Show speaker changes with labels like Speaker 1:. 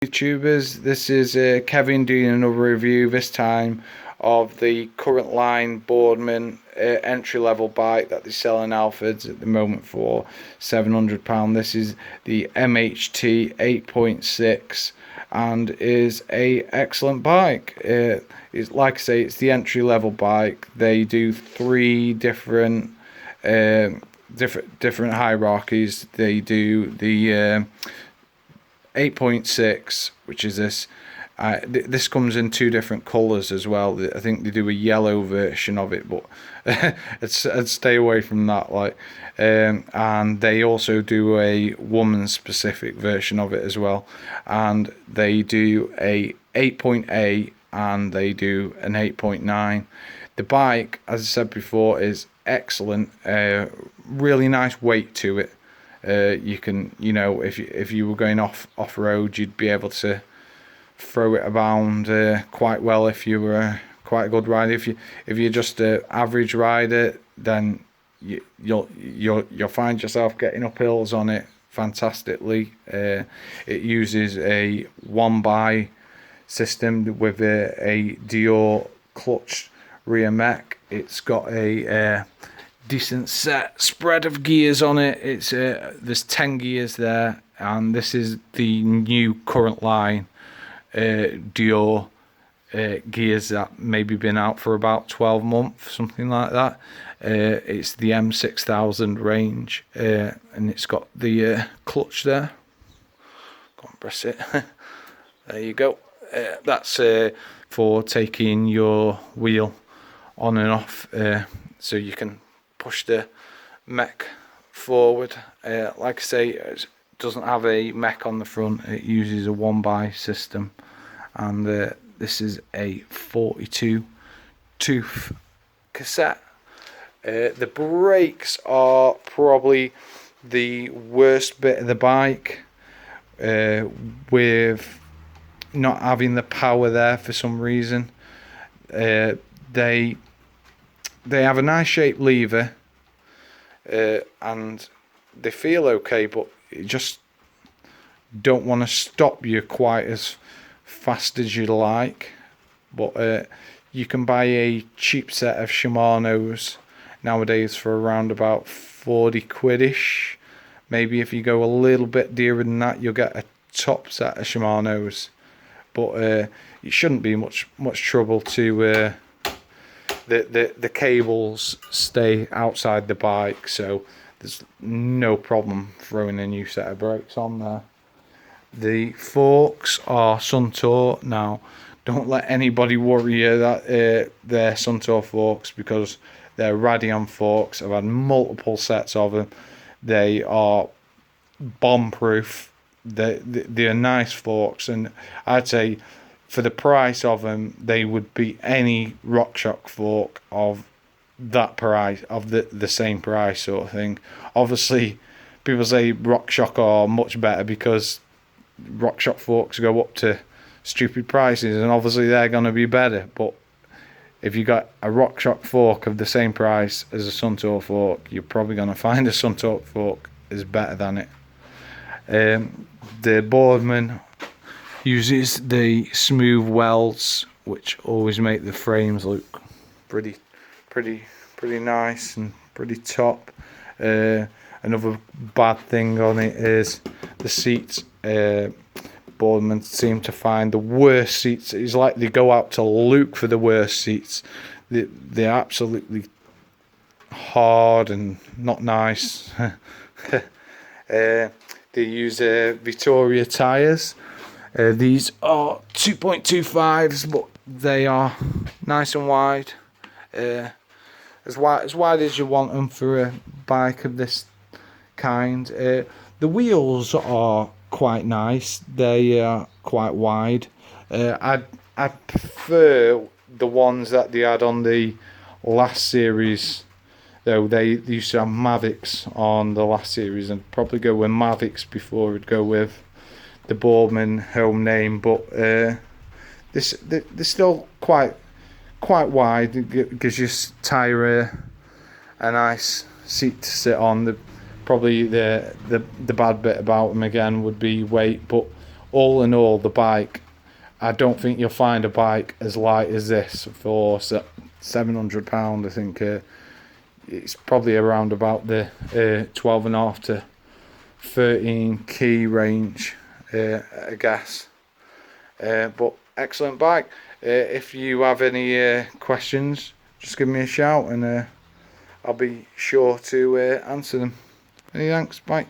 Speaker 1: YouTubers, this is Kevin doing another review, this time of the current line Boardman entry level bike that they sell in Alfords at the moment for £700. This is the MHT 8.6 and is a excellent bike. It's like I say, it's the entry level bike. They do three different hierarchies. They do the 8.6, which is this. This comes in two different colours as well. I think they do a yellow version of it, but I'd stay away from that. And they also do a woman-specific version of it as well. And they do a 8.8 and they do an 8.9. The bike, as I said before, is excellent. Really nice weight to it. You can, if you were going off road, you'd be able to throw it around quite well if you were quite a good rider. If you're just an average rider, then you'll find yourself getting up hills on it fantastically. It uses a 1x system with a Dior clutch rear mech. It's got a decent set spread of gears on it. It's there's 10 gears there, and this is the new current line Dior gears that maybe been out for about 12 months, something like that. It's the M6000 range, and it's got the clutch there. Go on, press it. There you go. That's for taking your wheel on and off, so you can push the mech forward. Like I say, it doesn't have a mech on the front. It uses a 1x system, and this is a 42 tooth cassette. The brakes are probably the worst bit of the bike, with not having the power there for some reason. They have a nice shaped lever, and they feel okay, but you just don't want to stop you quite as fast as you like. But you can buy a cheap set of Shimano's nowadays for around about 40 quidish. Maybe if you go a little bit dearer than that, you'll get a top set of Shimano's. But it shouldn't be much trouble to the cables stay outside the bike, so there's no problem throwing a new set of brakes on there. The forks are suntour. Now, don't let anybody worry you that they're suntour forks, because they're radion forks. I've had multiple sets of them. They are bomb proof. They're nice forks, and I'd say for the price of them, they would beat any RockShox fork of that price, of the same price sort of thing. Obviously, people say RockShox are much better because RockShox forks go up to stupid prices, and obviously they're going to be better. But if you got a RockShox fork of the same price as a suntour fork, you're probably going to find a suntour fork is better than it. The Boardman uses the smooth welds, which always make the frames look pretty nice and pretty top. Another bad thing on it is the seats. Boardman seem to find the worst seats. It's like they go out to look for the worst seats. They're absolutely hard and not nice. They use Vittoria tyres. These are 2.25s, but they are nice and wide. As wide as you want them for a bike of this kind. The wheels are quite nice. They are quite wide. I prefer the ones that they had on the last series, though. They used to have Mavics on the last series, and probably go with Mavics before I'd go with the Boardman home name. But they're still quite wide. It gives your tyre a nice seat to sit on. Probably the bad bit about them again would be weight, but all in all, the bike, I don't think you'll find a bike as light as this for £700. I think it's probably around about the 12.5 to 13 key range, I guess. But excellent bike. If you have any questions, just give me a shout and I'll be sure to answer them. Many thanks. Bye.